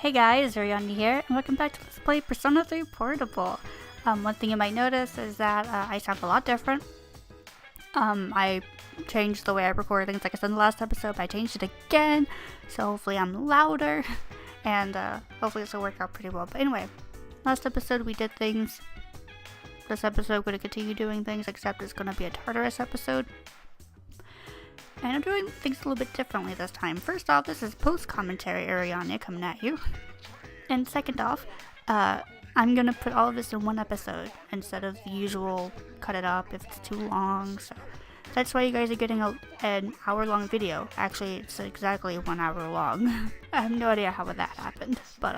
Hey guys, Airyanya here, and welcome back to Let's Play Persona 3 Portable. One thing you might notice is that I sound a lot different. I changed the way I record things like I said in the last episode, but I changed it again, so hopefully I'm louder, and hopefully this will work out pretty well. But anyway, last episode we did things. This episode we're going to continue doing things, except it's going to be a Tartarus episode. And I'm doing things a little bit differently this time. First off, this is post-commentary Airyanya coming at you. And second off, I'm gonna put all of this in one episode instead of the usual cut it up if it's too long. So that's why you guys are getting an hour-long video. Actually, it's exactly 1 hour long. I have no idea how that happened, but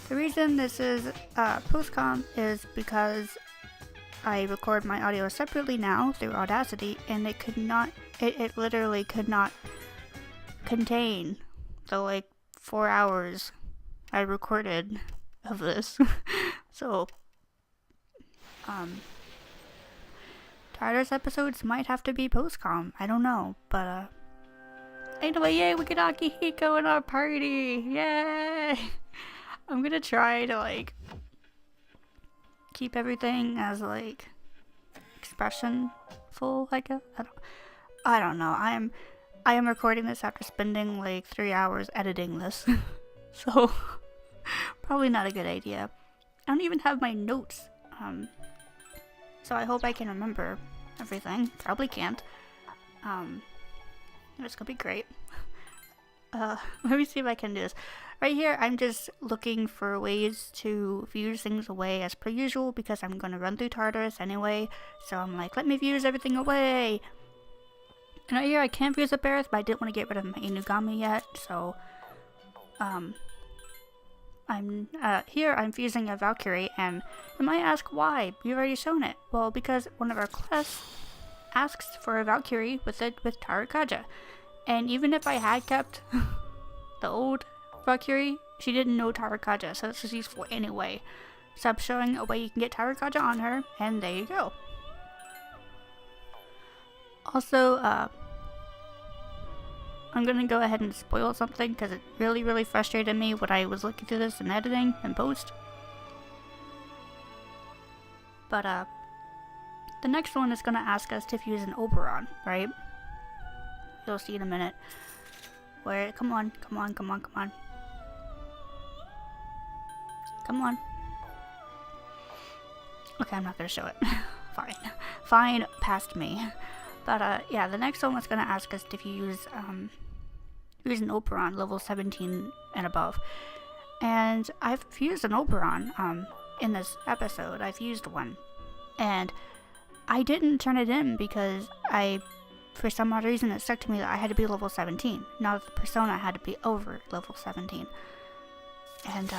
the reason this is post-com is because I record my audio separately now through Audacity, and it literally could not contain the 4 hours I recorded of this. So, Tartarus episodes might have to be post-com, I don't know, but anyway, yay, we get Akihiko in our party, yay! I'm gonna try to keep everything as expressionful, I guess. I don't know. I am recording this after spending 3 hours editing this. So probably not a good idea. I don't even have my notes. So I hope I can remember everything. Probably can't. It's gonna be great. Let me see if I can do this. Right here, I'm just looking for ways to fuse things away as per usual because I'm going to run through Tartarus anyway. So I'm like, let me fuse everything away. And right here, I can fuse a Barrett, but I didn't want to get rid of my Inugami yet. So, I'm fusing a Valkyrie, and you might ask why. You've already shown it. Well, because one of our quests asks for a Valkyrie with Tarakaja. And even if I had kept the old Valkyrie, she didn't know Tarakaja, so this is useful anyway. So I'm showing a way you can get Tarakaja on her, and there you go. Also, I'm gonna go ahead and spoil something because it really frustrated me when I was looking through this and editing and post. But the next one is gonna ask us to fuse an Oberon, right? You'll see in a minute. Where, come on. Come on. Okay, I'm not gonna show it. Fine, past me. But yeah, the next one was gonna ask us if you use an Oberon level 17 and above. And I've used an Oberon in this episode. I've used one. And I didn't turn it in because for some odd reason it stuck to me that I had to be level 17. Now the persona had to be over level 17. And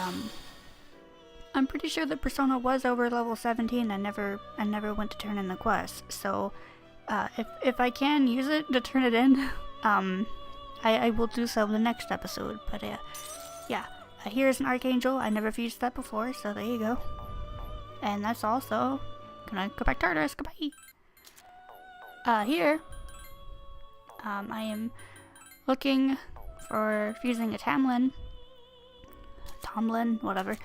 I'm pretty sure the persona was over level 17 and never went to turn in the quest. So if I can use it to turn it in, I will do so in the next episode. But yeah, here's an Archangel. I never fused that before, so there you go. And that's also gonna go back to Tartarus. Goodbye. Here, I am looking for fusing a Tomlin, whatever.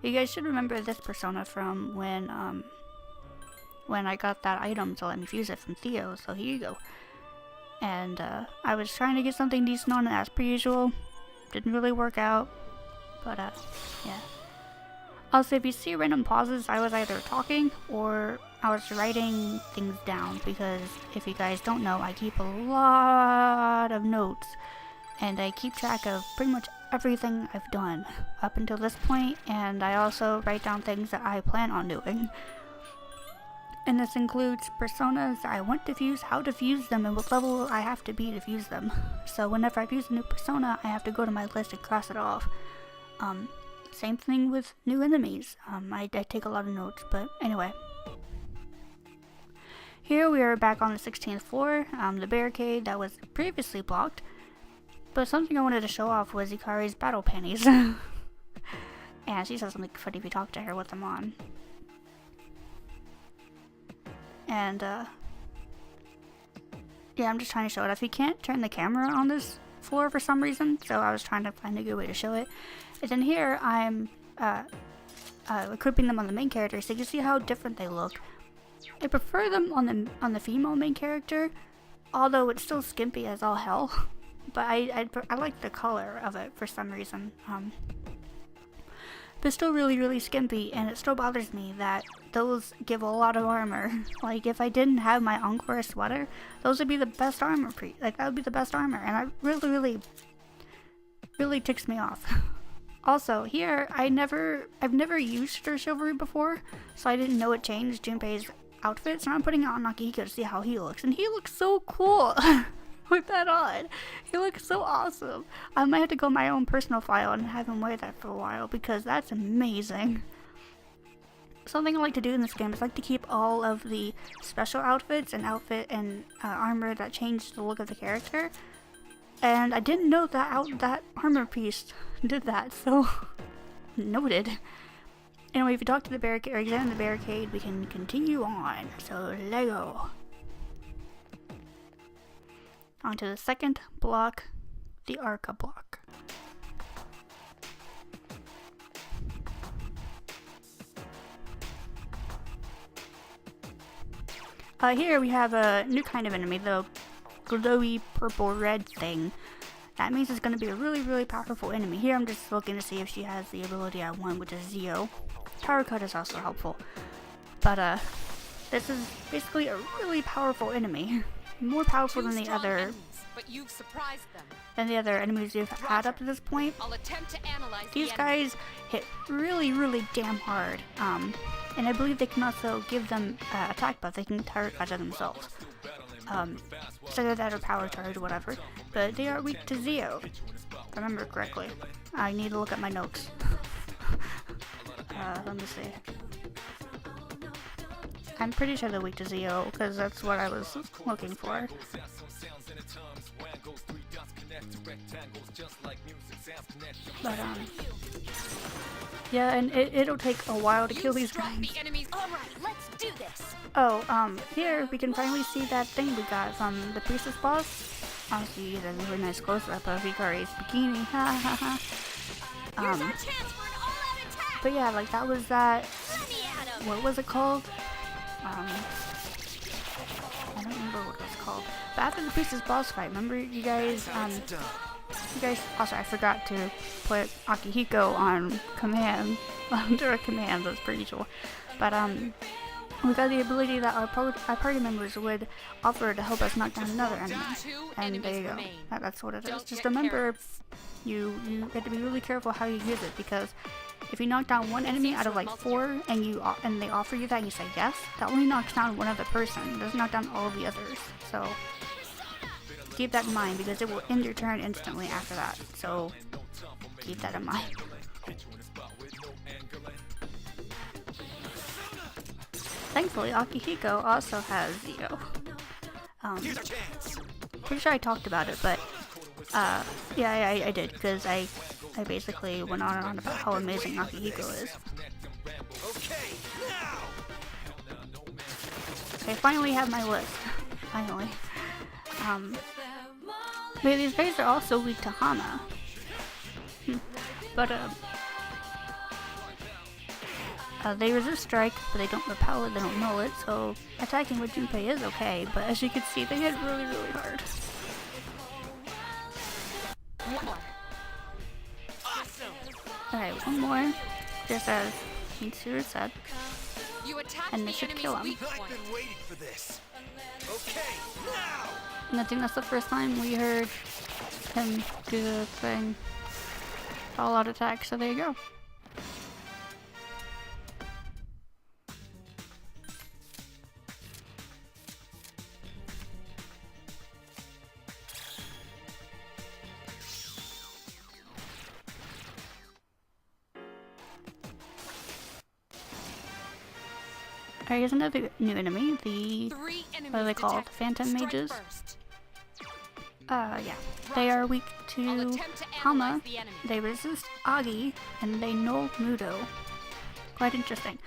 You guys should remember this persona from when I got that item to let me fuse it from Theo, so here you go. And I was trying to get something decent on it as per usual. Didn't really work out, but yeah. Also, if you see random pauses, I was either talking or I was writing things down, because if you guys don't know, I keep a lot of notes, and I keep track of pretty much everything I've done up until this point, and I also write down things that I plan on doing. And this includes personas that I want to fuse, how to fuse them, and what level I have to be to fuse them. So whenever I fuse a new persona, I have to go to my list and cross it off. Same thing with new enemies. I take a lot of notes, but anyway. Here we are back on the 16th floor, the barricade that was previously blocked. But something I wanted to show off was Ikari's battle panties. And she says something funny if you talk to her with them on. And yeah, I'm just trying to show it. If you can't turn the camera on this floor for some reason, so I was trying to find a good way to show it. And then here I'm equipping them on the main character, so you can see how different they look. I prefer them on the female main character, although it's still skimpy as all hell. But I like the color of it for some reason. But still really skimpy, and it still bothers me that those give a lot of armor. Like, if I didn't have my Encore sweater, those would be the best armor that would be the best armor, and that really ticks me off. Also, here, I've never used Stir Chivalry before, so I didn't know it changed Junpei's outfit, so I'm putting it on Akihiko to see how he looks, and he looks so cool with that on. He looks so awesome. I might have to go my own personal file and have him wear that for a while, because that's amazing. Something I like to do in this game is like to keep all of the special outfits and armor that change the look of the character. And I didn't know that armor piece did that, so noted. Anyway, if you talk to the barricade or examine the barricade, we can continue on. So Lego. Onto the second block, the Arqa block. Here we have a new kind of enemy, the glowy purple-red thing. That means it's going to be a really powerful enemy. Here I'm just looking to see if she has the ability I want, which is Zio. Power Cut is also helpful. But this is basically a really powerful enemy. More powerful than the other enemies, but you've surprised them. Enemies you've had up to this point. I'll attempt to analyze These guys hit really damn hard. And I believe they can also give them attack buff. They can target cut themselves. So that or power charge, whatever. But they are weak to Zio, if I remember correctly. I need to look at my notes. Let me see. I'm pretty sure they're weak to Zio, because that's what I was looking for. But, yeah, and it'll take a while to kill these guys. Oh, here we can finally see that thing we got from the Priestess boss. Honestly, it's a really nice close-up of Hikari's bikini. But yeah, like that was that. What was it called? I don't remember what it was called. But after the Priestess boss fight, remember you guys, also I forgot to put Akihiko on command, direct command, that's pretty cool. But, we got the ability that our party members would offer to help us knock down another enemy. And there you go. That's what it is. Just remember, you have to be really careful how you use it, because if you knock down one enemy out of like 4 and they offer you that and you say yes, that only knocks down one other person. It doesn't knock down all of the others. So keep that in mind, because it will end your turn instantly after that. So keep that in mind. Thankfully, Akihiko also has Zio. Pretty sure I talked about it, but yeah, I did, because I basically went on and on about how amazing Akihiko is. I finally have my list. Finally. But these guys are also weak to Hana. But they resist strike, but they don't repel it, they don't null it, so attacking with Junpei is okay, but as you can see, they hit really hard. Alright, one more, just as Mitsuru said, and this should kill him. And I think that's the first time we heard him do the thing, all out attack, so there you go. Alright, here's another new enemy, what are they called? Phantom Mages? Yeah. They are weak to Hama, they resist Agi, and they null Mudo. Quite interesting.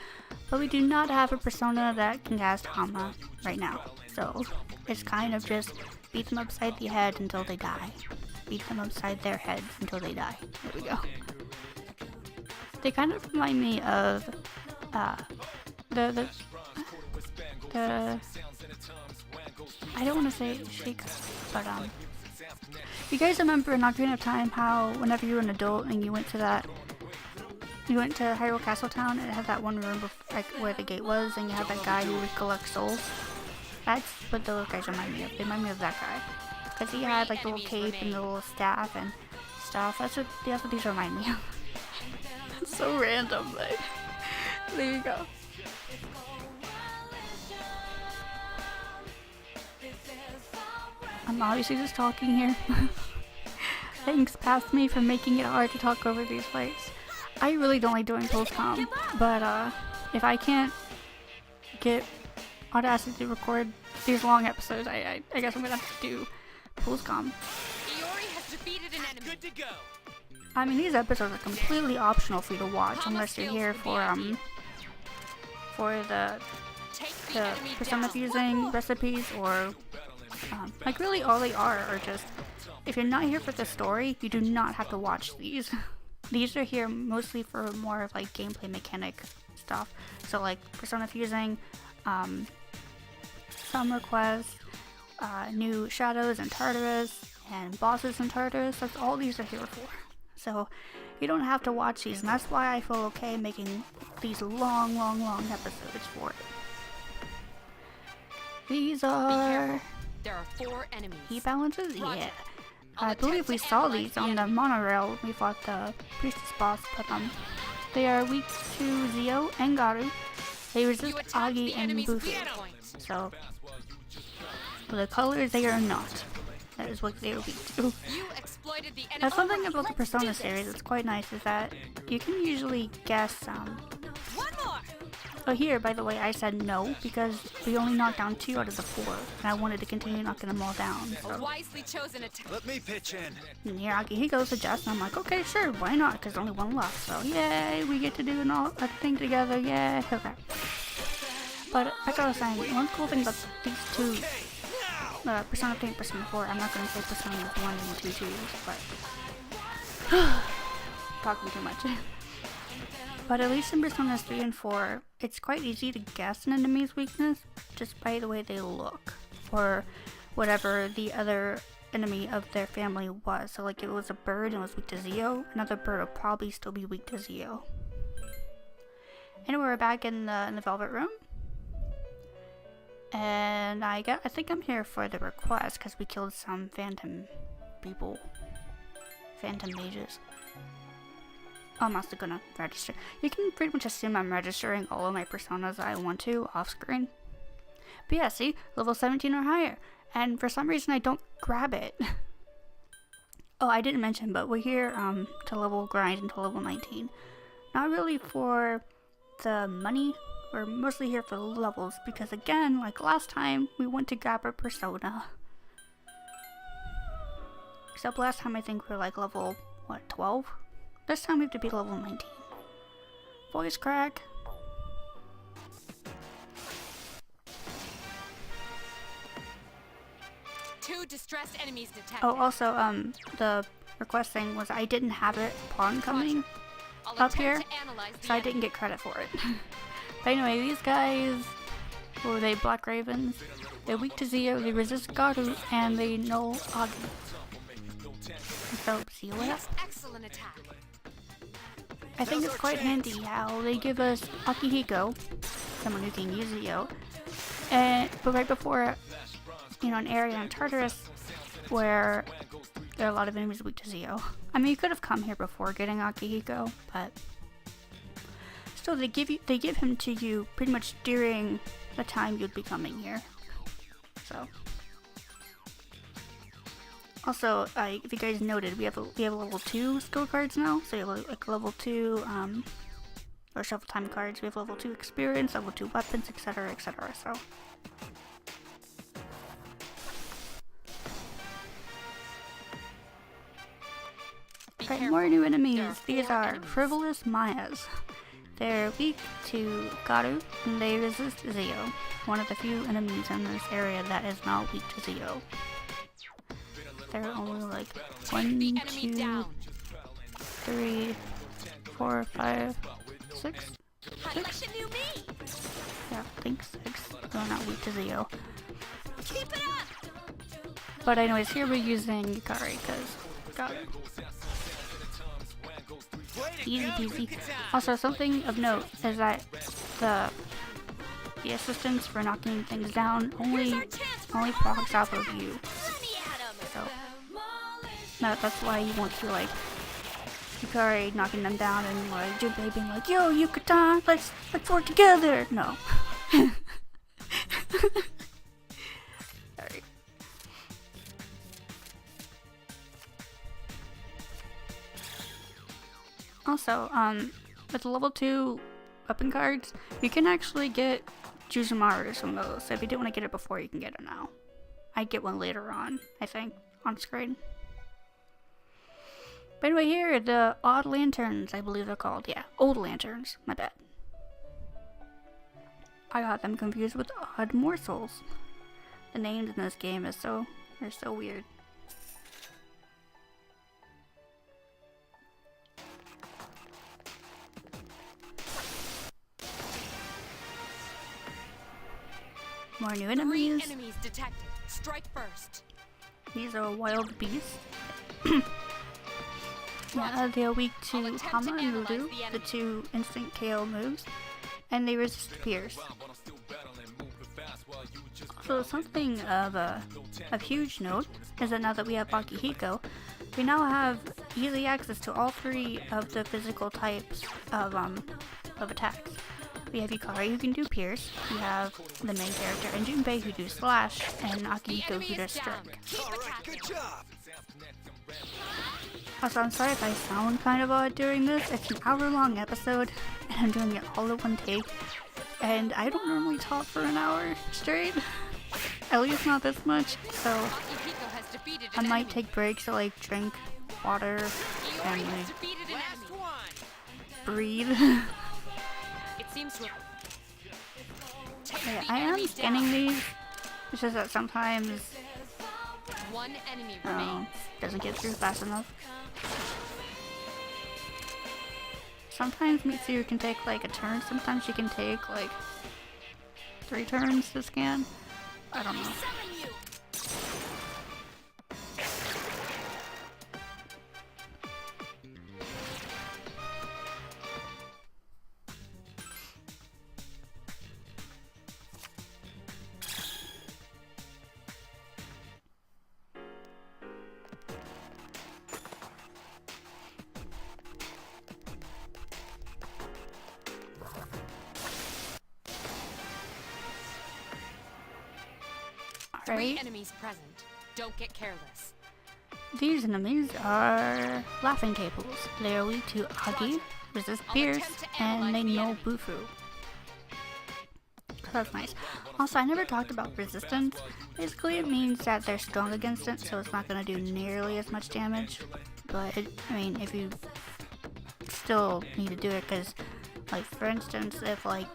But we do not have a persona that can cast Hama right now, so it's kind of just beat them upside the head until they die. beat them upside their heads until they die. There we go. They kind of remind me of the I don't want to say Sheik, but you guys remember in Ocarina of Time how whenever you were an adult and you went to Hyrule Castle Town and it had that one room like where the gate was, and you had that guy who would collect souls? That's what those guys remind me of. They remind me of that guy. Because he had like the little cape and the little staff and stuff. That's what these remind me of. That's so random, but there you go. I'm obviously just talking here. Thanks, past me, for making it hard to talk over these fights. I really don't like doing post-com, but if I can't get Audacity to record these long episodes, I guess I'm gonna have to do post-com. Good to go. I mean, these episodes are completely optional for you to watch unless you're here for the persona fusing recipes, or like really all they are just, if you're not here for the story, you do not have to watch these. These are here mostly for more of like gameplay mechanic stuff. So like persona fusing, some requests, new shadows and Tartarus, and bosses in Tartarus. That's all these are here for. So you don't have to watch these, and that's why I feel okay making these long episodes for it. These are... There are 4 enemies. Heat balances? Roger. Yeah. I believe we saw these on the monorail when we fought the priestess boss, but they are weak to Zio and Garu. They resist Agi and Bufu. So, for the colors, they are not. That is what they are weak to. That's something about the Persona series that's quite nice, is that you can usually guess, Oh, here, by the way, I said no, because we only knocked down 2 out of the 4, and I wanted to continue knocking them all down, so. Wisely chosen attack. Let me pitch in. And here, Akihiko suggests, and I'm like, okay, sure, why not, because only 1 left, so yay, we get to do a thing together, yay, okay. But, like I was saying, one cool thing about these 2, Persona 3 and Persona 4, I'm not going to say Persona 1 and 2 twos, but, talking too much. But at least in Personas 3 and 4, it's quite easy to guess an enemy's weakness just by the way they look, or whatever the other enemy of their family was. So like if it was a bird and it was weak to Zio, another bird would probably still be weak to Zio. And we're back in the Velvet Room. And I think I'm here for the request because we killed some phantom people. Phantom mages. I'm also gonna register. You can pretty much assume I'm registering all of my personas I want to off screen. But yeah, see, level 17 or higher. And for some reason I don't grab it. Oh, I didn't mention, but we're here to level grind until level 19. Not really for the money, we're mostly here for the levels, because again, like last time, we went to grab a persona. Except last time I think we were like level, what, 12? This time we have to be level 19. Voice crack. Two distressed enemies detected. Oh, also, the request thing was I didn't have it upon coming up here, so I didn't get credit for it. But anyway, these guys, what were they, Black Ravens? They're weak to Zio, they resist Garu, and they null Agi. So, see what else? Excellent attack. I think it's quite handy how they give us Akihiko, someone who can use Zio, but right before, you know, an area in Tartarus where there are a lot of enemies weak to Zio. I mean, you could have come here before getting Akihiko, but still, they give him to you pretty much during the time you'd be coming here. So. Also, if you guys noted, we have level 2 skill cards now, so you have like level 2, or shuffle time cards. We have level 2 experience, level 2 weapons, etc, etc, so. Alright, more new enemies. These are frivolous Mayas. They're weak to Garu, and they resist Zio, one of the few enemies in this area that is not weak to Zio. there are only like Take 1, the enemy 2, down. 3, 4, 5, 6. I like the new me. Yeah, I think 6. Well, not weak to Zeo. Keep it up. But anyways, here we're using Yukari because got it. Easy peasy. Also, something of note is that the assistance for knocking things down only procs off of you. So that's why you want to like Yukari knocking them down and like Junpei being like, "Yo, Yukata, let's work together." No. Sorry. Also, with the level 2 weapon cards, you can actually get Juzumaru from those. So if you didn't want to get it before, you can get it now. I get one later on, I think, on screen. But anyway, here, the odd lanterns, I believe they're called. Yeah, old lanterns, my bad. I got them confused with odd morsels. The names in this game is they're so weird. More new 3 enemies. enemies detected. Strike first. These are wild beasts. Yeah, they are weak to Hama and Lulu, the 2 instant KO moves, and they resist Pierce. So something of huge note is that now that we have Akihiko, we now have easy access to all 3 of the physical types of attacks. We have Yukari who can do Pierce, we have the main character, and Junpei who do Slash, and Akihiko who does Strike. Also, I'm sorry if I sound kind of odd during this. It's an hour-long episode, and I'm doing it all in one take. And I don't normally talk for an hour straight. At least not this much, so Akihiko has defeated I an might enemy. take breaks to like drink water and Iori has like defeated an enemy. breathe. It seems to have... Take Yeah, the I am enemy scanning down. these. It's just that sometimes 1 enemy remains. doesn't get through fast enough. Sometimes Mitsuru can take like a turn, sometimes she can take like 3 turns to scan. I don't know. Three Alright, enemies present. Don't get careless. these enemies are laughing tables. They are weak to Agi, resist Pierce, and they know Bufu. That's nice. Also, I never talked about resistance. Basically, it means that they're strong against it, so it's not going to do nearly as much damage. But, I mean, if you still need to do it, because, like, for instance, if, like,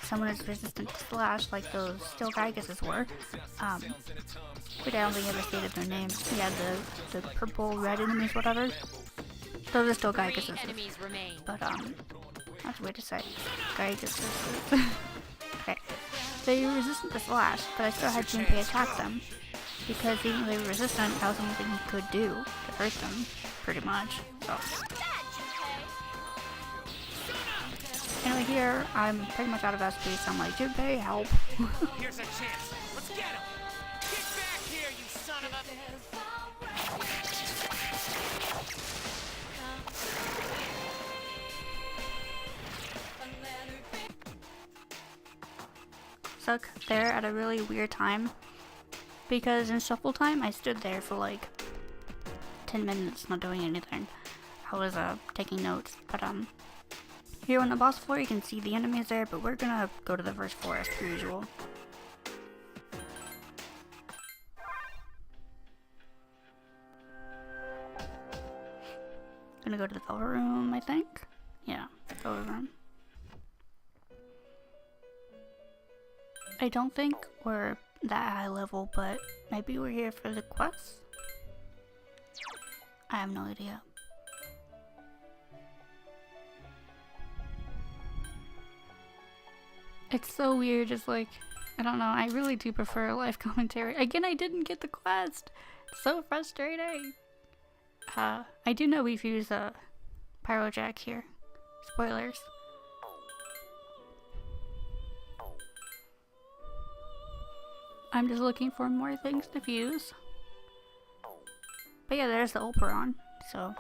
someone is resistant to Slash, like those Steel Gygases were, but I don't think I ever stated their names. Yeah, the purple, red enemies, whatever. Those are Steel 3 Gygases. enemies remain. But, that's weird to say. Gygases. Okay. They were resistant to Slash, but I still had Junpei attack them. Because even though they were resistant, that was the only thing he could do to hurt them, pretty much. So. Anyway, here, I'm pretty much out of SP, so I'm like, Junpei, help. Here's a chance. Let's get him. Get back here, you son of a... Stuck there at a really weird time. Because in shuffle time, I stood there for like 10 minutes not doing anything. I was taking notes, but here on the boss floor you can see the enemies there, but we're gonna go to the first floor as per usual. Gonna go to the Velvet Room, I think. Yeah, Velvet Room. I don't think we're that high level, but maybe we're here for the quest? I have no idea. It's so weird, it's like, I don't know, I really do prefer live commentary. Again, I didn't get the quest! So frustrating! I do know we've used Pyrojack here. Spoilers. I'm just looking for more things to fuse. But yeah, there's the Operon, so.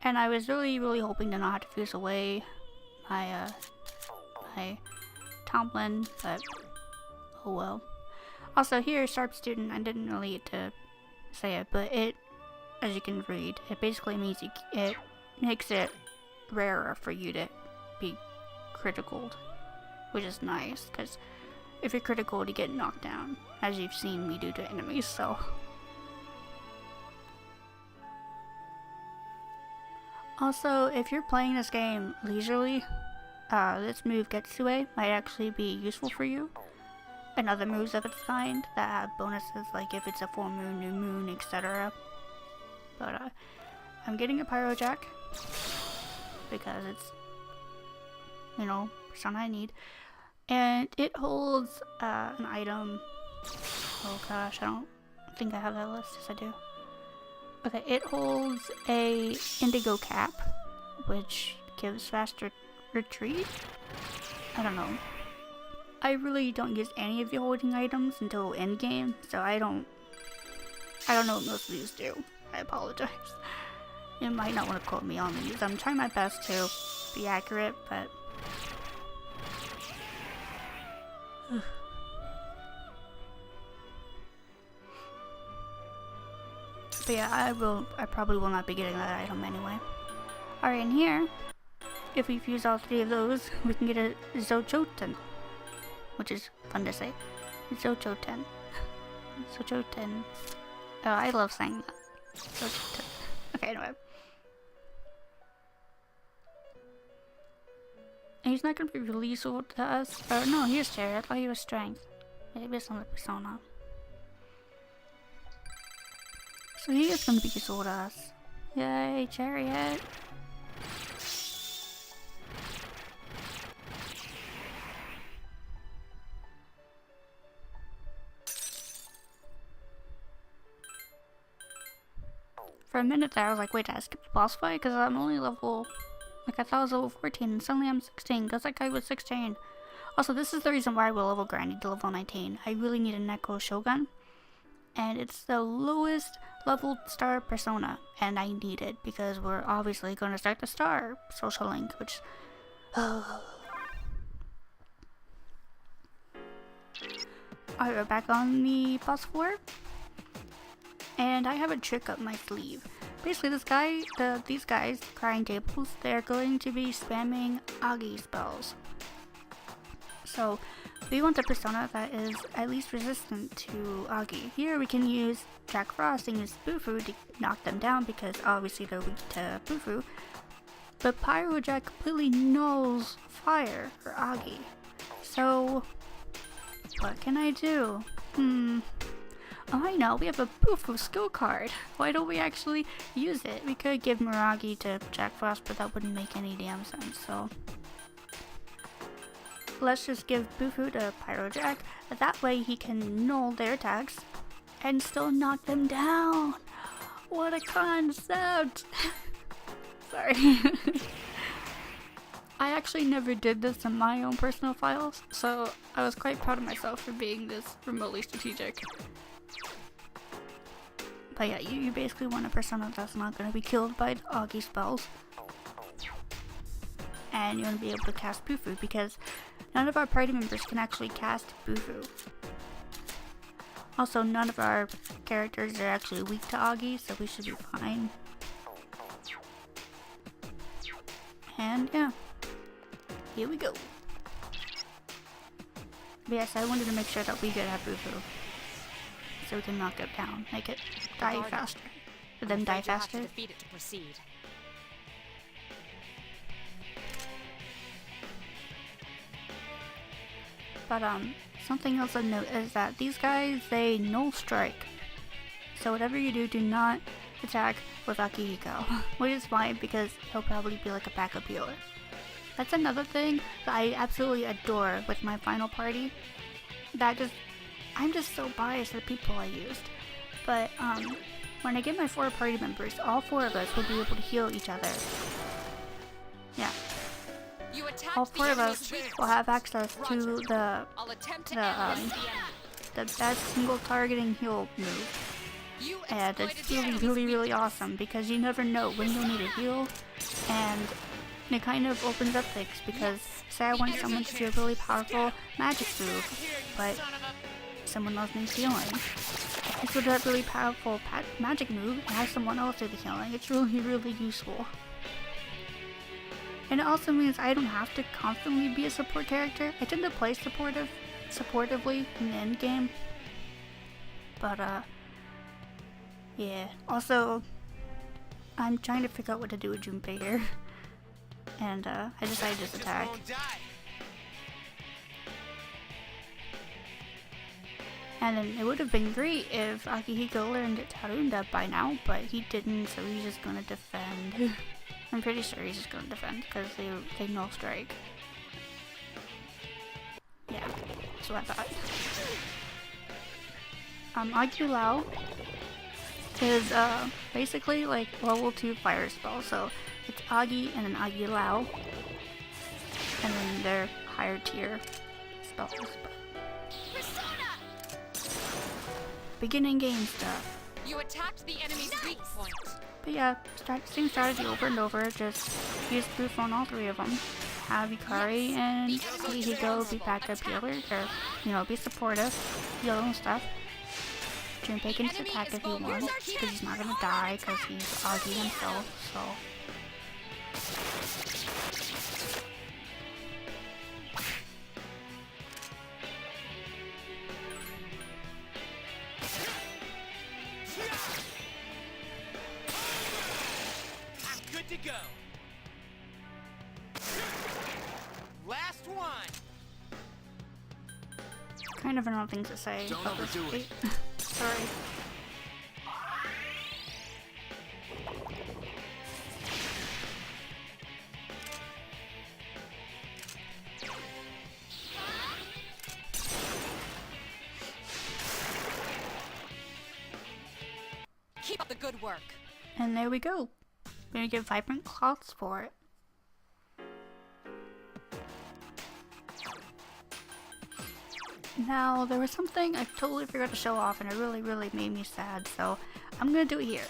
And I was really hoping to not have to fuse away my, my Tomlin, but oh well. Also here, Sharp Student, I didn't really get to say it, but it, as you can read, it basically means it makes it rarer for you to be criticaled, which is nice, because if you're critical, you get knocked down, as you've seen me do to enemies, so. Also, if you're playing this game leisurely, this move Getsue might actually be useful for you. And other moves of its kind that have bonuses, like if it's a full moon, new moon, etc. But I'm getting a Pyrojack because it's, you know, persona I need. And it holds an item. Oh gosh, I don't think I have that list. Yes, I do. Okay, it holds a indigo cap, which gives faster retreat. I don't know. I really don't use any of the holding items until endgame, so I don't know what most of these do. I apologize. You might not want to quote me on these. I'm trying my best to be accurate, but but yeah, I probably will not be getting that item anyway. Alright, in here, if we fuse all three of those, we can get a Zochoten, which is fun to say. Zochoten. Zochoten. Oh, I love saying that. Zochoten. Okay, anyway. And he's not gonna be really useful to us. Oh no, he is Chariot. I thought he was Strength. Maybe it's on the persona. So he is gonna be useful to us. Yay, Chariot! For a minute there, I was like, wait, did I skip the boss fight? Because I'm only level, like I thought I was level 14, and suddenly I'm 16, because that guy was 16. Also, this is the reason why I will level grinding to level 19. I really need a Neko Shogun, and it's the lowest leveled star persona, and I need it, because we're obviously going to start the star social link, which... Alright, we're back on the boss floor. And I have a trick up my sleeve. Basically, these guys, crying tables, they're going to be spamming Agi spells. So, we want a persona that is at least resistant to Agi. Here we can use Jack Frost and use Bufu to knock them down because obviously they're weak to Bufu. But Pyrojack completely nulls fire for Agi. So, what can I do? Oh, I know, we have a Bufu skill card. Why don't we actually use it? We could give Miragi to Jack Frost, but that wouldn't make any damn sense, so... Let's just give Bufu to Pyrojack. That way he can null their attacks and still knock them down. What a concept! Sorry. I actually never did this in my own personal files, so I was quite proud of myself for being this remotely strategic. But yeah, you basically want a persona that's not going to be killed by the Agi spells. And you want to be able to cast Bufu, because none of our party members can actually cast Bufu. Also, none of our characters are actually weak to Agi, so we should be fine. And yeah, here we go. But yes, I wanted to make sure that we could have Bufu, so we can knock it down, make it die faster. Let them die faster. Defeat it to proceed. But something else of note is that these guys, they null strike. So whatever you do, do not attack with Akihiko, which is fine because he'll probably be like a backup healer. That's another thing that I absolutely adore with my final party. I'm just so biased at the people I used. But when I get my 4 party members, all 4 of us will be able to heal each other. Yeah. You attacked All the 4 of enemy's us weak will point. have access to the I'll attempt to analyze the enemy. best single targeting heal move. You And exploited it's the really, enemy's really, really weakness. awesome because you never know when you'll need a heal, and it kind of opens up things because say I want someone to do a really powerful magic move, but someone else needs healing. If you do that really powerful magic move and have someone else do the healing, it's really, really useful. And it also means I don't have to constantly be a support character. I tend to play supportively in the end game, but yeah. Also, I'm trying to figure out what to do with Junpei here. And I decided to just attack. And then it would have been great if Akihiko learned Tarunda by now, but he didn't, so he's just gonna defend. I'm pretty sure he's just gonna defend because they no strike. Yeah, that's what I thought. Aguilau is basically like level 2 fire spell, so it's Agi and then Aguilau, and then their higher tier spells. Beginning game stuff. You attacked the enemy's weak point. But yeah, same strategy over and over, just use boost on all 3 of them. Have Yukari and Akihiko be backup healers, or, be supportive, heal and stuff. Junpei can just attack if he wants, because he's not gonna die, because he's Agi himself, so. I'm good to go. Last one. Kind of another thing to say. Don't overdo it. Sorry. Keep up the good work. And there we go. We're gonna get vibrant cloths for it. Now, there was something I totally forgot to show off and it really, really made me sad, so I'm gonna do it here.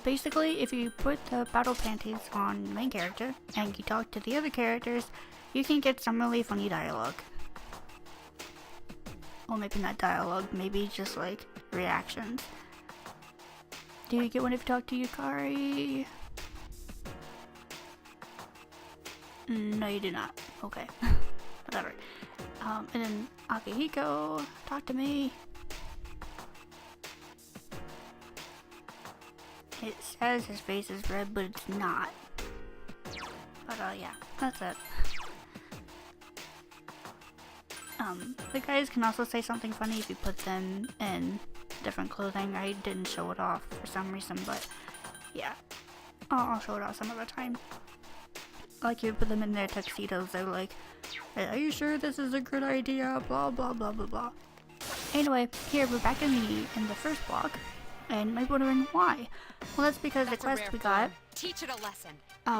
Basically, if you put the battle panties on the main character and you talk to the other characters, you can get some really funny dialogue. Well, maybe not dialogue, maybe just like reactions. Do you get one if you talk to Yukari? No, you do not. Okay. Whatever. And then Akihiko, talk to me. It says his face is red, but it's not. But yeah, that's it. The guys can also say something funny if you put them in different clothing. I didn't show it off for some reason, but yeah. I'll show it off some other time. Like you put them in their tuxedos, they're like, hey, are you sure this is a good idea? Blah blah blah blah blah. Anyway, here we're back in the first block, and you might be wondering why. Well, that's because That's the a quest rare we got, form. Teach it a lesson.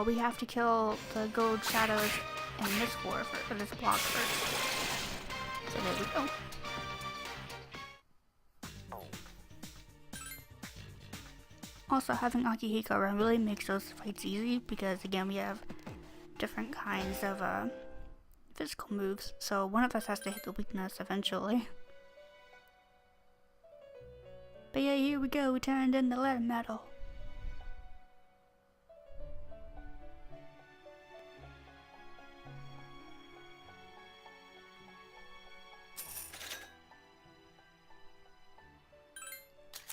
we have to kill the gold shadows in this floor for this block first. So there we go. Also, having Akihiko around really makes those fights easy because again we have different kinds of physical moves, so one of us has to hit the weakness eventually. But yeah, here we go, we turned in the letter metal.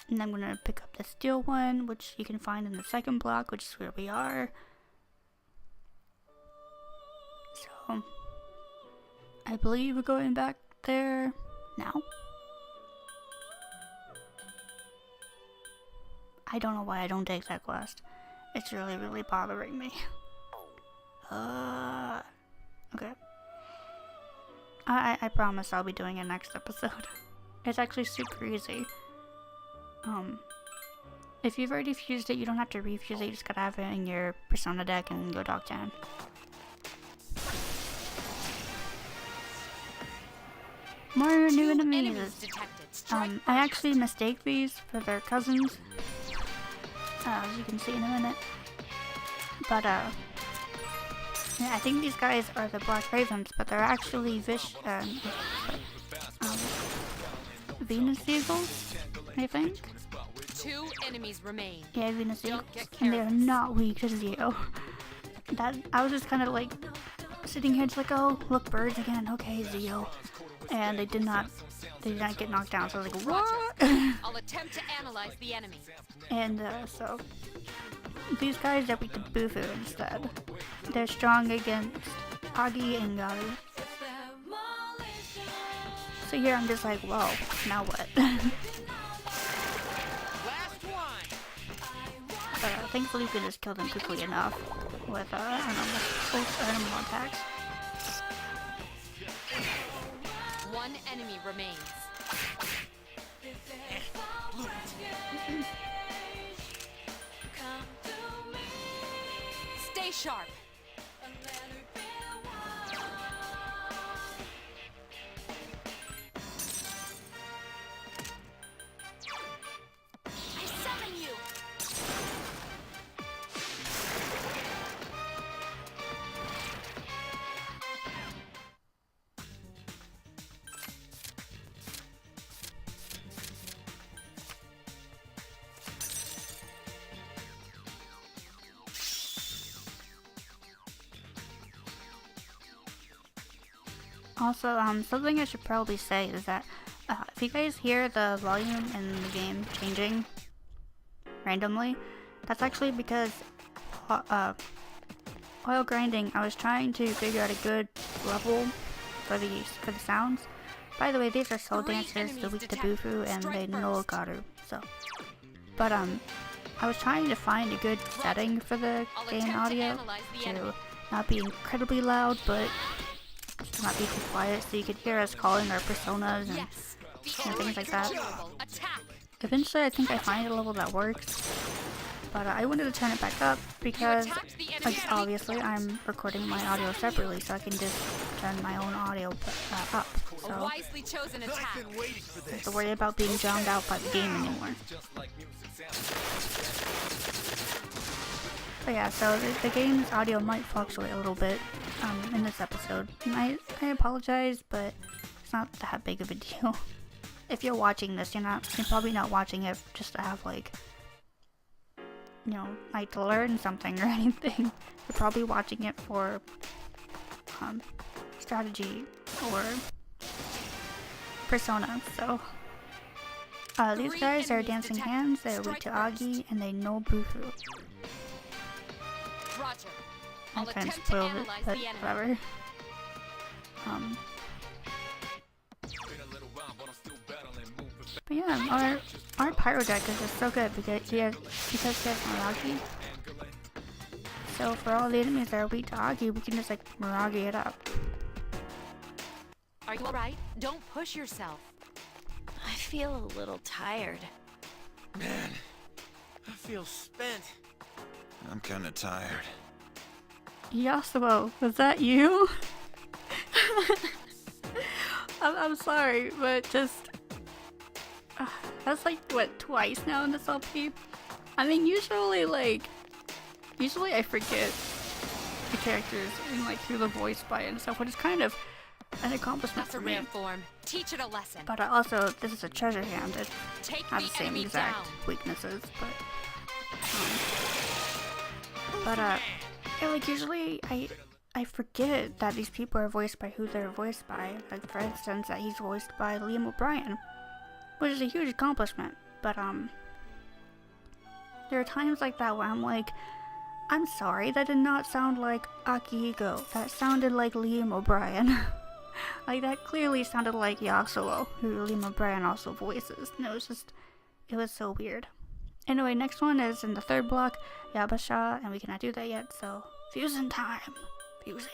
And I'm gonna pick up the steel one, which you can find in the second block, which is where we are. So, I believe we're going back there now. I don't know why I don't take that quest. It's really, really bothering me. Okay. I promise I'll be doing it next episode. It's actually super easy. If you've already fused it, you don't have to refuse it, you just gotta have it in your Persona deck and go talk to him. More new enemies. I actually mistake these for their cousins, as you can see in a minute. But yeah, I think these guys are the Black Ravens, but they're actually Venus Eagles, I think. 2 enemies remain. Yeah, Venus Eagles, and they're not weak to Zio. I was just kind of like sitting here, just like, oh, look, birds again. Okay, Zio. And they did not get knocked down. So I was like, what? I'll attempt to analyze the enemy. And so these guys are weak to Bufu instead. They're strong against Agi and Garu. So here I'm just like, whoa, now what? But thankfully we can just kill them quickly enough with animal attacks. 1 enemy remains. Stay sharp. I summon you. Also, something I should probably say is that if you guys hear the volume in the game changing randomly, that's actually because while grinding, I was trying to figure out a good level for the sounds. By the way, these are soul dancers, the weak to Bufu, and they know Garu. So, but I was trying to find a good setting for the game audio to not be incredibly loud, but to not be too quiet, so you could hear us calling our personas and things like that. Eventually, I think I find a level that works, but I wanted to turn it back up because, like, obviously, I'm recording my audio separately, so I can just turn my own audio up. So I don't have to worry about being drowned out by the game anymore. But yeah, so the game's audio might fluctuate a little bit in this episode. And I apologize, but it's not that big of a deal. If you're watching this, you're probably not watching it just to have, like, you know, like, to learn something or anything. You're probably watching it for strategy or Persona. So these guys are dancing hands. They're weak to Agi, and they know Bufu. Roger. I kind of spoiled it, but whatever. But yeah, our pyro deck is just so good because he has Miragi. So for all the enemies that are weak to Agi, we can just like Miragi it up. Are you alright? Don't push yourself. I feel a little tired. Man, I feel spent. I'm kinda tired. Yasuo, was that you? I'm sorry, but just that's like what, twice now in this LP. I mean, usually I forget the characters and like who the voice by and stuff, which is kind of an accomplishment That's for a me. rare form. Teach it a lesson. But also, this is a treasure hand. It Take has the the same enemy exact down. weaknesses, but yeah, like usually I forget that these people are voiced by who they're voiced by. Like for instance, that he's voiced by Liam O'Brien, which is a huge accomplishment. But there are times like that where I'm like, I'm sorry, that did not sound like Akihiko. That sounded like Liam O'Brien. Like that clearly sounded like Yasuo, who Liam O'Brien also voices. And it was so weird. Anyway, next one is in the third block, Yabasha, and we cannot do that yet, so fusing time. Fusing.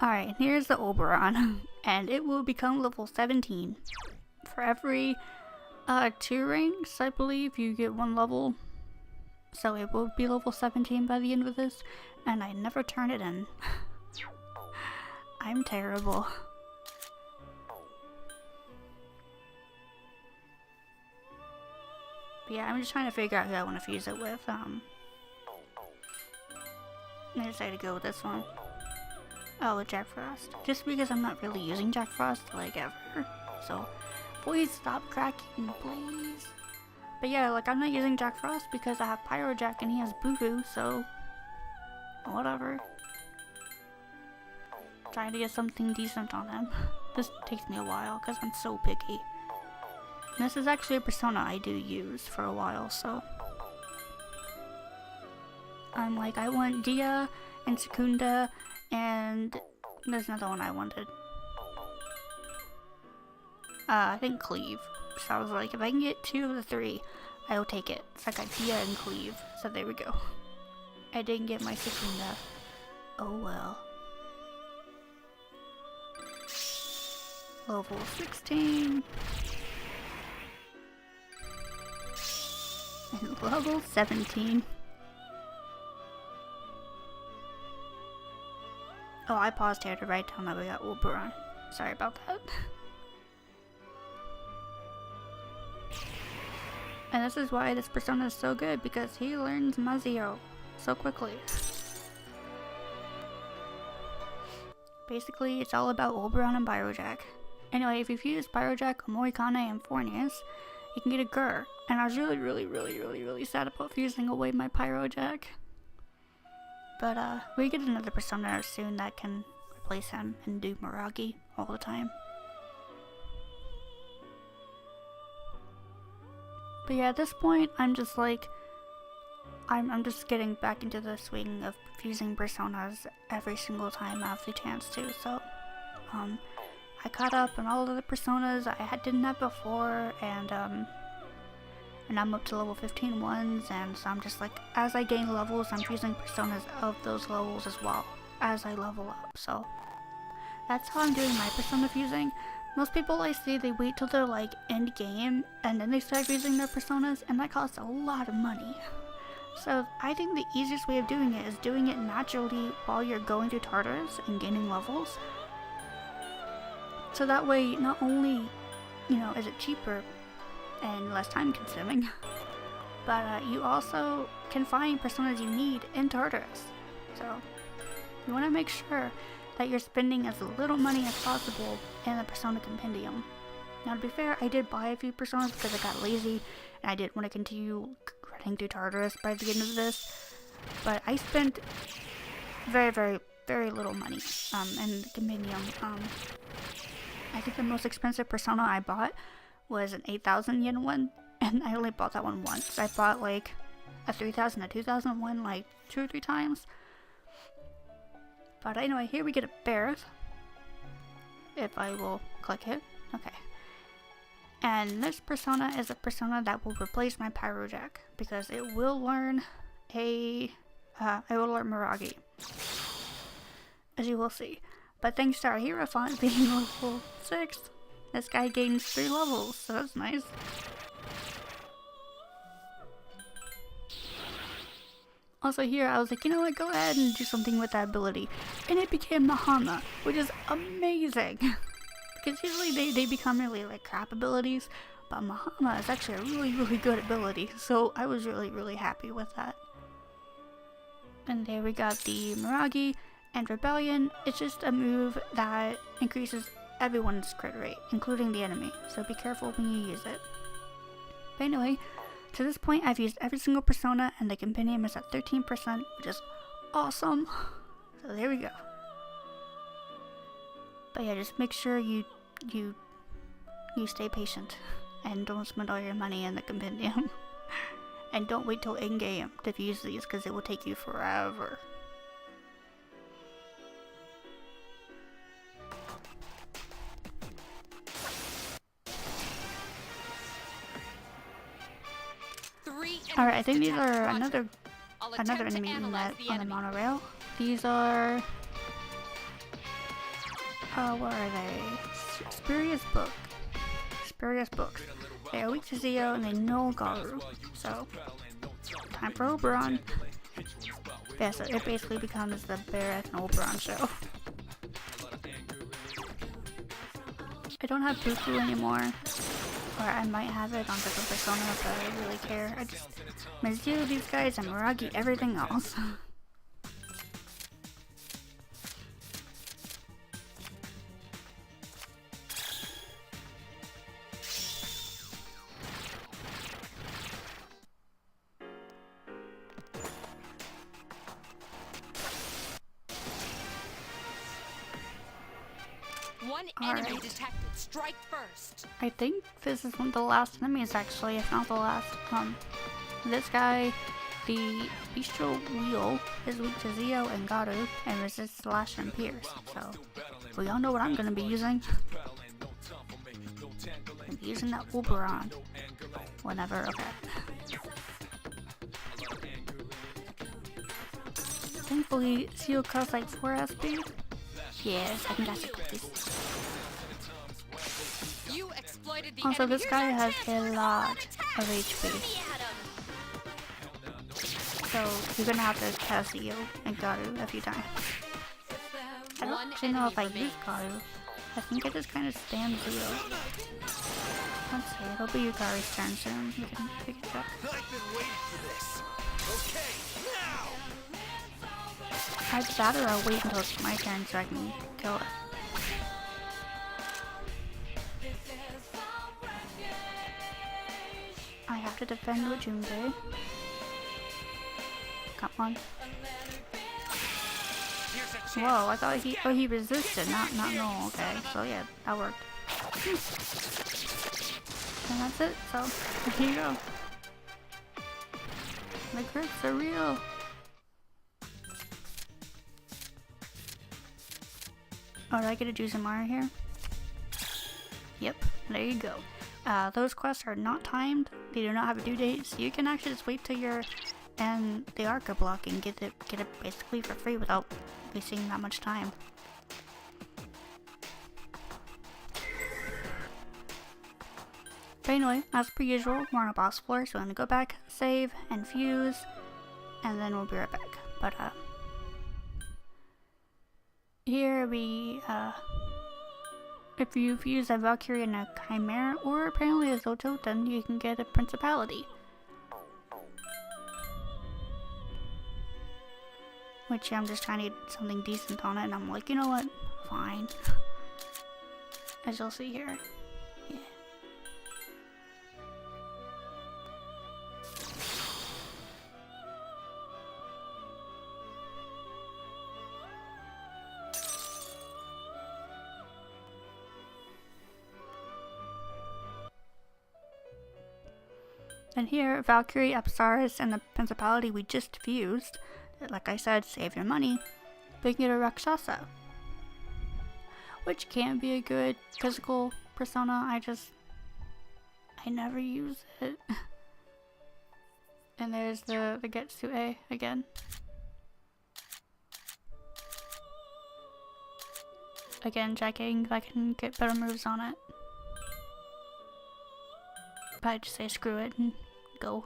Alright, here's the Oberon, and it will become level 17. For every 2 ranks, I believe, you get 1 level. So it will be level 17 by the end of this, and I never turn it in. I'm terrible. But yeah, I'm just trying to figure out who I want to fuse it with. I decided to go with this one. Oh, with Jack Frost. Just because I'm not really using Jack Frost, like, ever. So, please stop cracking, please. But yeah, like, I'm not using Jack Frost because I have Pyro Jack and he has Boo-Boo, so... whatever. Trying to get something decent on him. This takes me a while because I'm so picky. And this is actually a persona I do use for a while, so... I'm like, I want Dia and Secunda, and there's another one I wanted. I think Cleave. So I was like, if I can get 2 of the 3, I will take it. So I got Dia and Cleave. So there we go. I didn't get my Secunda. Oh well. Level 16. And level 17. Oh, I paused here to write down that we got Oberon. Sorry about that. And this is why this persona is so good, because he learns Mazio so quickly. Basically, it's all about Oberon and Pyrojack. Anyway, if you fuse Pyrojack, Moikane, and Fornius, you can get a Gur. And I was really sad about fusing away my Pyrojack. But we get another persona soon that can replace him and do Miragi all the time. But yeah, at this point, I'm just like, I'm just getting back into the swing of fusing personas every single time I have the chance to. So, I caught up on all of the personas didn't have before, and I'm up to level 15 ones, and so I'm just like, as I gain levels, I'm fusing personas of those levels as well, as I level up, so that's how I'm doing my persona fusing. Most people I see, they wait till they're like end game, and then they start fusing their personas, and that costs a lot of money. So I think the easiest way of doing it is doing it naturally while you're going through Tartarus and gaining levels. So that way, not only, you know, is it cheaper and less time consuming, but you also can find personas you need in Tartarus. So you want to make sure that you're spending as little money as possible in the Persona Compendium. Now, to be fair, I did buy a few personas because I got lazy and I didn't want to continue running through Tartarus by the end of this, but I spent very little money in the Compendium. I think the most expensive persona I bought was an 8,000 yen one, and I only bought that one once. I bought like a 3,000, a 2,000 one like 2 or 3 times. But anyway, here we get a Barrett. If I will click it. Okay. And this persona is a persona that will replace my Pyrojack, because it will learn it will learn Miragi, as you will see. But thanks to our Hierophant being level 6, this guy gains 3 levels, so that's nice. Also here, I was like, you know what, go ahead and do something with that ability. And it became Mahama, which is amazing. Because usually they become really like crap abilities, but Mahama is actually a really good ability. So I was really happy with that. And there we got the Miragi and Rebellion. It's just a move that increases everyone's crit rate, including the enemy. So be careful when you use it. But anyway, to this point, I've used every single persona, and the compendium is at 13%, which is awesome. So there we go. But yeah, just make sure you stay patient, and don't spend all your money in the compendium. And don't wait till in-game to use these, because it will take you forever. Alright, I think these detect are Roger. I'll another attempt to enemy we analyze met the on the enemy. monorail. These are... what are they? Spurious Book. Spurious Books. They are weak to Zeo and they know Garu. So, time for Oberon. Yeah, so it basically becomes the Barrett and Oberon show. I don't have Buku anymore. Or I might have it on different Persona, but I don't really care. I just... Mizuo, these guys, and Miragi, everything else. One enemy Alright. detected. Strike first. I think this is one of the last enemies, actually, if not the last. This guy, the Bestial Wheel, is weak to Zeo and Garu, and resists Slash and Pierce. So, we all know what I'm gonna be using. I'm using that Oberon. Whenever, okay. Thankfully, Zeo costs like 4 SP. Yes, I can dash it with this. You exploited the Also, enemy. this guy has a lot of HP. So, you're gonna have to cast Zeo and Garu a few times. I don't One actually know if I enemy use Garu. I think I just kind of spam Zeo. Let's see, it'll be Garu's turn soon. We can pick it up. I've been waiting for this. Okay, now! Either that or I'll wait until it's my turn so I can kill it. I have to defend with Junpei. Come on. Here's a chance. Whoa, I thought he resisted, not no, okay. So yeah, that worked. And that's it, so here you go. The crits are real. Oh, do I get to do some more here? Yep, there you go. Those quests are not timed. They do not have a due date, so you can actually just wait till you're in the Arqa block and get it basically for free without wasting that much time. But anyway, as per usual, we're on a boss floor, so I'm gonna go back, save, and fuse, and then we'll be right back. But here we if you fuse a Valkyrie and a Chimera, or apparently a Zoto, then you can get a Principality. Which I'm just trying to get something decent on it, and I'm like, you know what? Fine. As you'll see here. Yeah. And here, Valkyrie, Apsaris, and the Principality we just fused. Like I said, save your money, but you can get a Rakshasa. Which can be a good physical persona, I never use it. And there's the Getsue again. Again, checking if I can get better moves on it. But I just say screw it and go.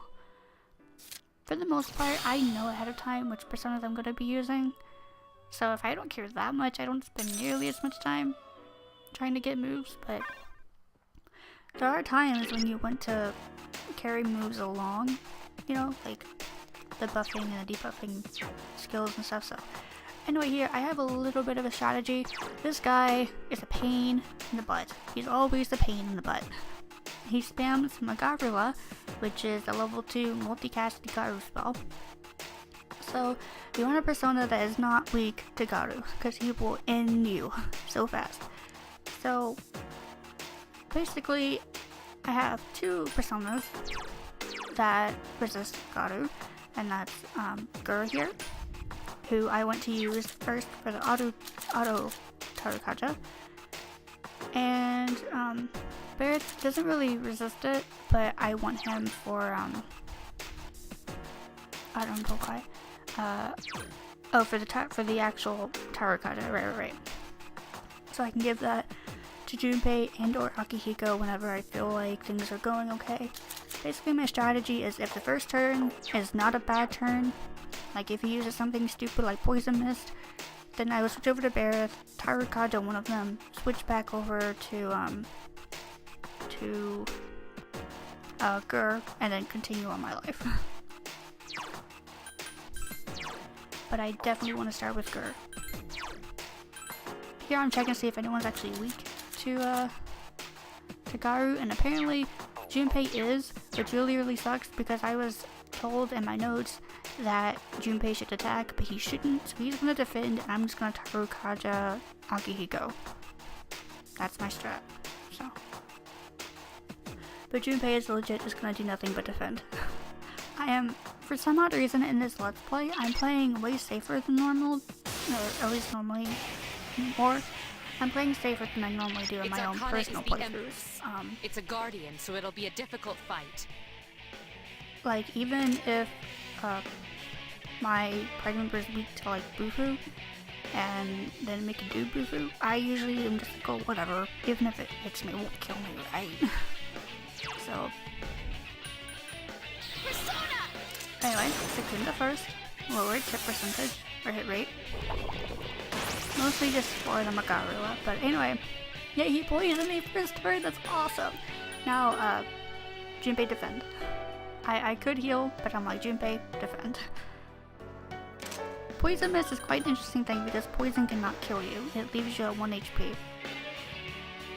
For the most part, I know ahead of time which personas I'm going to be using. So if I don't care that much, I don't spend nearly as much time trying to get moves, but there are times when you want to carry moves along, you know, like the buffing and the debuffing skills and stuff. So anyway, here I have a little bit of a strategy. This guy is a pain in the butt. He's always a pain in the butt. He spams Magavula, which is a level 2 multicast Garu spell. So you want a persona that is not weak to Garu, because he will end you so fast. So basically, I have 2 personas that resist Garu, and that's Gur here, who I want to use first for the auto Tarukaja, and Barrett doesn't really resist it, but I want him for I don't know why. Oh, for the actual Taraqaja, right. So I can give that to Junpei and or Akihiko whenever I feel like things are going okay. Basically my strategy is if the first turn is not a bad turn, like if he uses something stupid like Poison Mist, then I will switch over to Bareth, Taraqaja one of them, switch back over to Gur, and then continue on my life. But I definitely want to start with Gur. Here I'm checking to see if anyone's actually weak to Garu, and apparently Junpei is, which really sucks because I was told in my notes that Junpei should attack, but he shouldn't, so he's gonna defend, and I'm just gonna Taraqaja Akihiko. That's my strat, so. But Junpei is legit just gonna do nothing but defend. I am, for some odd reason in this Let's Play, I'm playing way safer than normal, or at least normally more. I'm playing safer than I normally do in my own personal playthroughs. It's a guardian, so it'll be a difficult fight. Like, even if my party member is weak to like Bufu, and then make a do Bufu, I usually am just like, oh, whatever, even if it hits me, it won't kill me, right? So, anyway, Secunda first, lowered hit percentage, or hit rate. Mostly just for the Magarula, but anyway, yeah, he poisoned me first turn, that's awesome! Now, Junpei defend. I could heal, but I'm like, Junpei, defend. Poison Mist is quite an interesting thing because poison cannot kill you, it leaves you at 1 HP.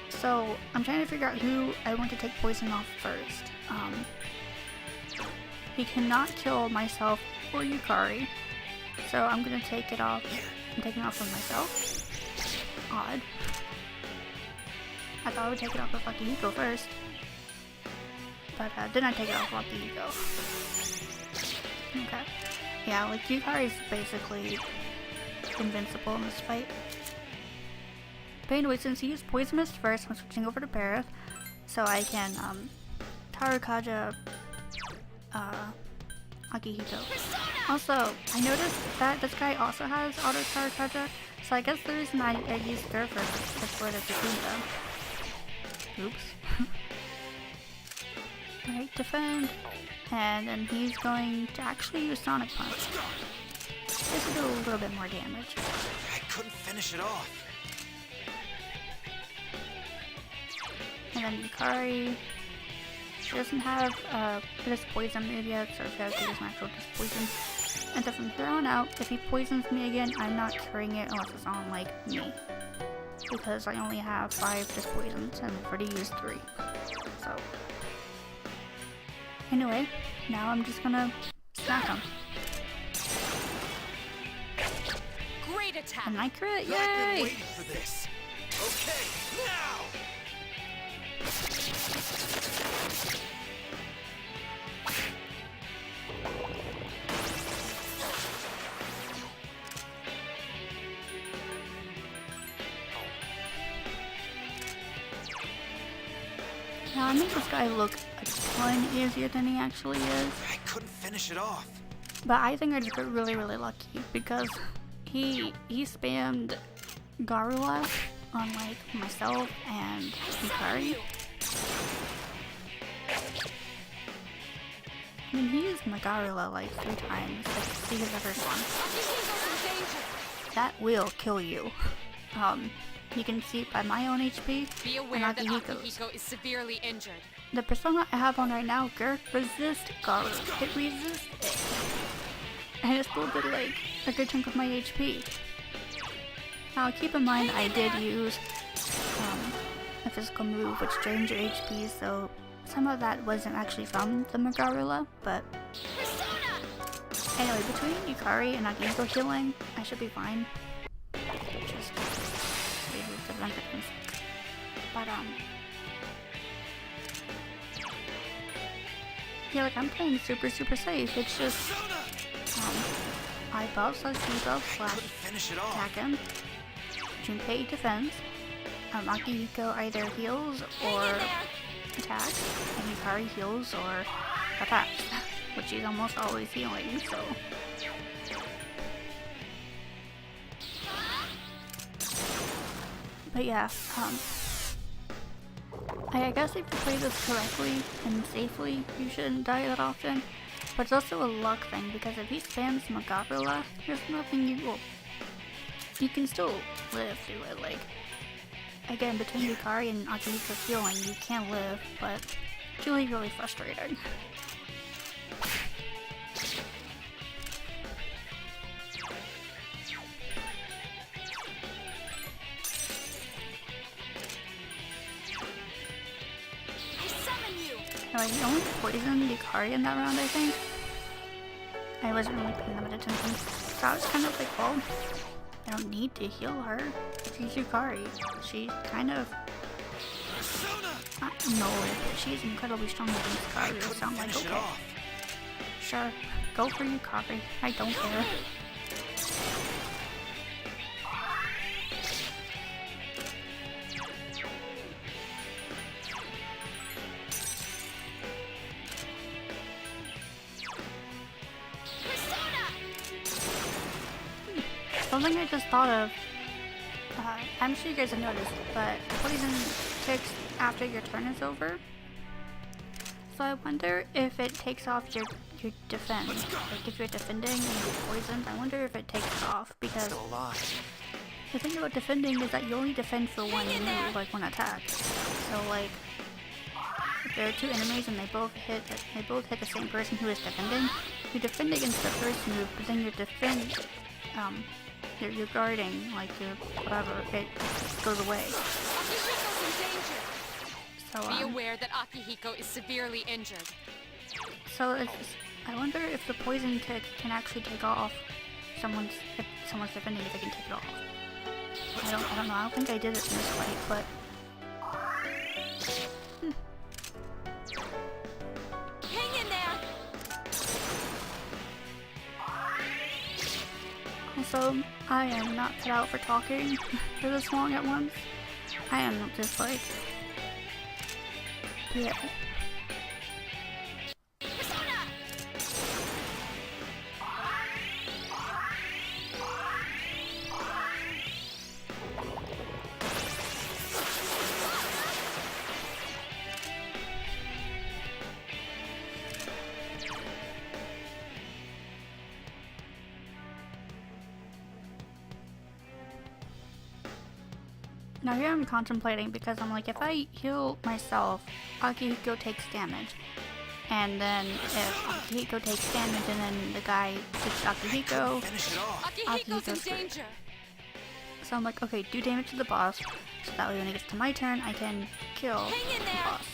So, I'm trying to figure out who I want to take poison off first. He cannot kill myself or Yukari, so I'm gonna take it off. I'm taking it off of myself. Odd. I thought I would take it off of Akihiko first, but then I take it off of Akihiko. Okay. Yeah, like Yukari is basically invincible in this fight. But anyway, since he used Poison Mist first, I'm switching over to Bareth, so I can Taraqaja Akihiko. Also, I noticed that this guy also has auto Taraqaja, so I guess the reason I used Gur first is for the Secunda. Oops. Alright, defend. And then he's going to actually use Sonic Punch. This will do a little bit more damage. I couldn't finish it off. And then Yukari, she doesn't have this poison move yet, so she has to use natural poison. And so from here on out, if he poisons me again, I'm not curing it unless it's on like me. Because I only have 5 disc poisons and I've already used 3. So anyway, now I'm just gonna smack him. Great attack! And I crit, I've been yay! waiting for this. Okay, now. Now I make this guy look a ton easier than he actually is. I couldn't finish it off. But I think I just got really lucky because he spammed Garula on like myself and Hikari. I mean, he used Magarula like 3 times, like see his other one. That will kill you. You can see it by my own HP Be and aware that Akihiko's. Akihiko is severely injured. The persona I have on right now, Gur, resist Garu. It resists it. And it still did like a good chunk of my HP. Now keep in mind I did use a physical move which drains your HP, so some of that wasn't actually from the Magarula, but anyway, between Yukari and Akihiko healing, I should be fine. Just the vengeance. But yeah, like I'm playing super safe. It's just I buff slash debuff slash Finish it off. attack him. Junpei defends. Akihiko either heals or attacks, and Yukari heals or attacks. which she's almost always healing, so. But yeah, I guess if you play this correctly and safely, you shouldn't die that often. But it's also a luck thing, because if he spams Magabula, there's nothing you can still live through it. Like, again, between Yukari and Akihiko's healing, you can live, but it's really, really frustrating. I only poisoned Yukari in that round, I think. I wasn't really paying that much attention. So I was kind of like, well, I don't need to heal her. She's Yukari. She kind of... no, but she's incredibly strong against Yukari, so I'm like, okay. Sure, go for Yukari. I don't care. Something I just thought of, I'm sure you guys have noticed, but poison ticks after your turn is over. So I wonder if it takes off your defense. Like if you're defending and you're poisoned, I wonder if it takes it off, because the thing about defending is that you only defend for one move, like one attack. So like, if there are two enemies and they both hit the same person who is defending, you defend against the first move, but then your defense, you're guarding, like your whatever, it goes away. Akihiko's in danger. So, Be aware that Akihiko is severely injured. So I wonder if the poison tick can actually take off if someone's defending, if they can take it off. I don't know. I don't think I did it in this fight, but. Hang in there. Also, I am not cut out for talking for this long at once. I am just like, yeah. Now here I'm contemplating, because I'm like, if I heal myself, Akihiko takes damage. And then if Akihiko takes damage and then the guy shoots Akihiko, Akihiko's in danger. So I'm like, okay, do damage to the boss, so that way when it gets to my turn, I can kill the boss.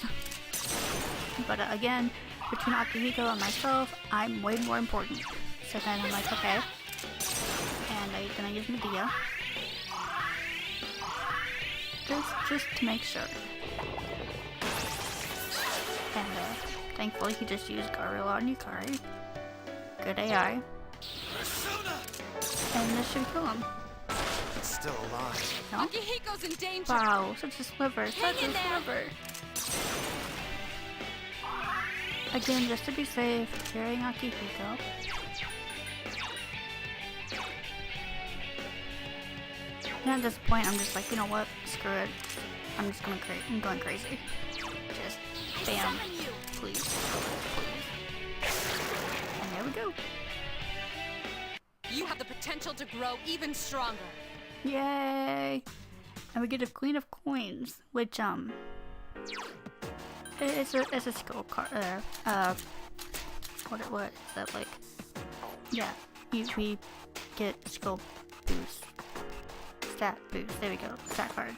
But again, between Akihiko and myself, I'm way more important. So then I'm like, okay. And I'm gonna use Medea. Just to make sure. And thankfully he just used Gorilla on Yukari. Good AI. And this should kill him. It's still alive. No? Akihiko's in danger. Wow, such a sliver, such a sliver. Again, just to be safe, carrying Akihiko. And at this point, I'm just like, you know what? Screw it. I'm just I'm going crazy. Just bam, please. And there we go. You have the potential to grow even stronger. Yay! And we get a Queen of Coins, which it's a skill card. What is that like? Yeah, we get skill boost. Stat boost. There we go. Stat card.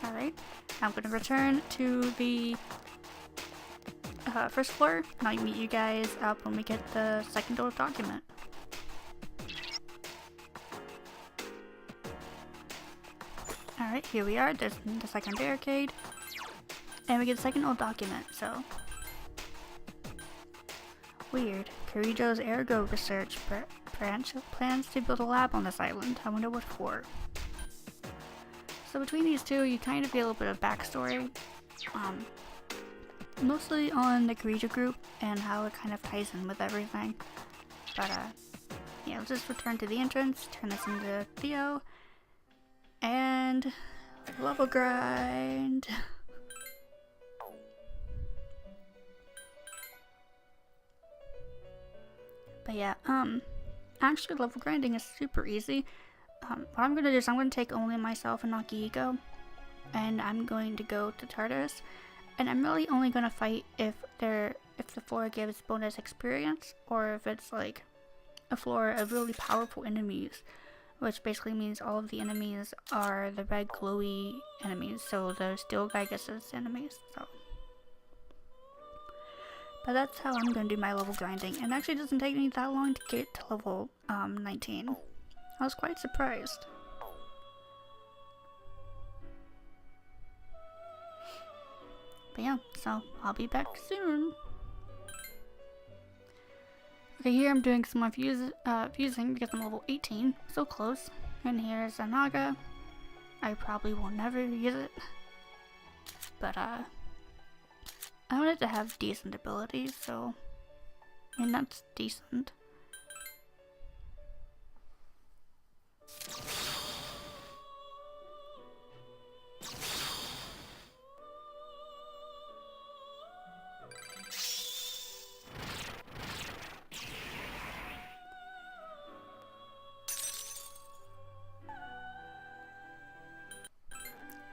Alright. I'm gonna return to the first floor, and I'll meet you guys up when we get the second old document. Alright, here we are. There's the second barricade. And we get the second old document, so. Weird. Kirijo's Ergo research branch plans to build a lab on this island. I wonder what for. So between these two, you kind of get a little bit of backstory. mostly on the creature group and how it kind of ties in with everything. But yeah, let's just return to the entrance, turn this into Theo, and level grind. But yeah, actually level grinding is super easy. What I'm gonna do is I'm gonna take only myself and Akihiko, and I'm going to go to Tartarus, and I'm really only gonna fight if the floor gives bonus experience, or if it's like a floor of really powerful enemies, which basically means all of the enemies are the red glowy enemies, so the steel Gigas' enemies. So, but that's how I'm gonna do my level grinding, and it actually doesn't take me that long to get to level 19. I was quite surprised. But yeah, so I'll be back soon. Okay, here I'm doing some more fusing because I'm level 18, so close. And here's a Naga. I probably will never use it, but I want it to have decent abilities, so I mean that's decent.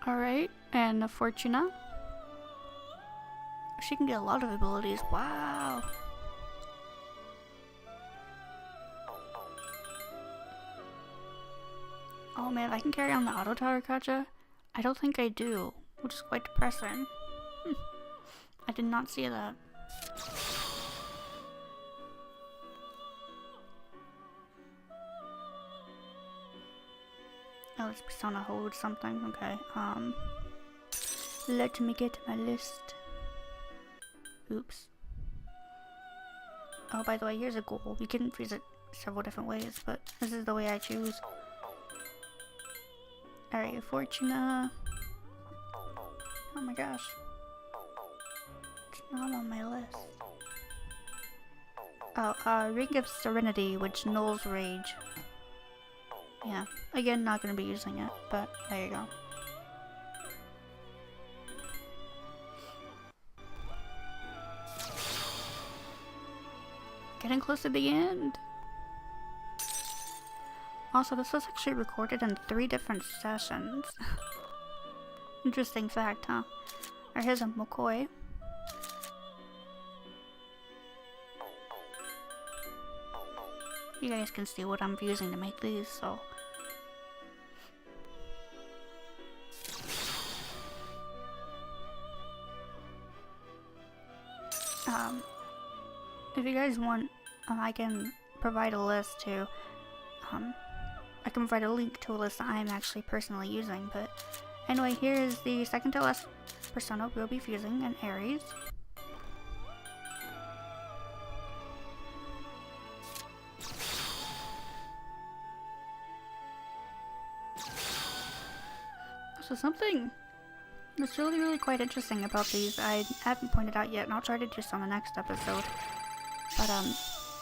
Alright, and Fortuna. She can get a lot of abilities. Wow. Oh man, I can carry on the auto tower gacha? I don't think I do, which is quite depressing. I did not see that. Oh, this persona holds something. Okay, let me get my list. Oops. Oh, by the way, here's a goal. You can freeze it several different ways, but this is the way I choose. Area Fortuna. Oh my gosh. It's not on my list. Oh, Ring of Serenity, which nulls rage. Yeah, again, not gonna be using it, but there you go. Getting close to the end. Also, this was actually recorded in 3 different sessions. Interesting fact, huh? Alright, here's a Mokoi. You guys can see what I'm using to make these, so... if you guys want, I can provide a list to, I can provide a link to a list that I'm actually personally using, but anyway, here is the second to last persona we'll be fusing, an Aries. So something that's really quite interesting about these I haven't pointed out yet, and I'll try to do so on the next episode. But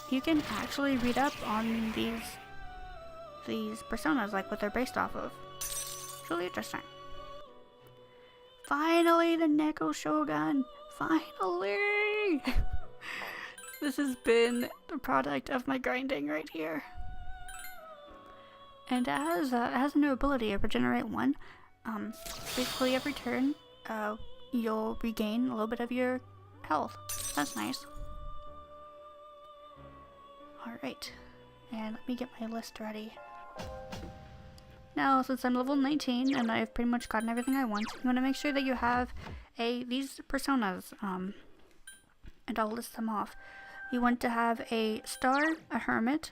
you can actually read up on these personas, like what they're based off of. It's really interesting. Finally, the Neko Shogun! Finally! This has been the product of my grinding right here. And it has a new ability, Regenerate 1. Basically every turn, you'll regain a little bit of your health. That's nice. Alright, and let me get my list ready. Now, since I'm level 19 and I've pretty much gotten everything I want, you want to make sure that you have these personas, and I'll list them off. You want to have a star, a hermit,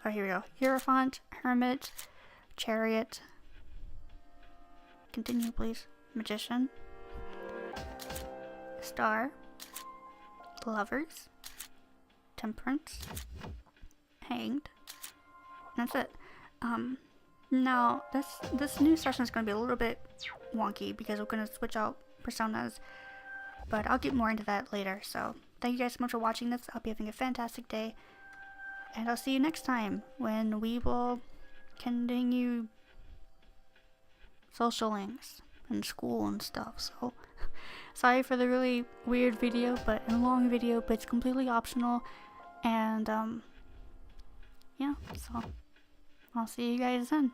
oh here we go, Hierophant, hermit, chariot, continue please, magician, star, lovers, temperance, hanged. That's it. Now this new session is going to be a little bit wonky because we're going to switch out personas But I'll get more into that later. So thank you guys so much for watching this. I hope you're having a fantastic day. And I'll see you next time when we will continue social links and school and stuff. So sorry for the really weird video, but a long video, but it's completely optional. And yeah, so I'll see you guys then.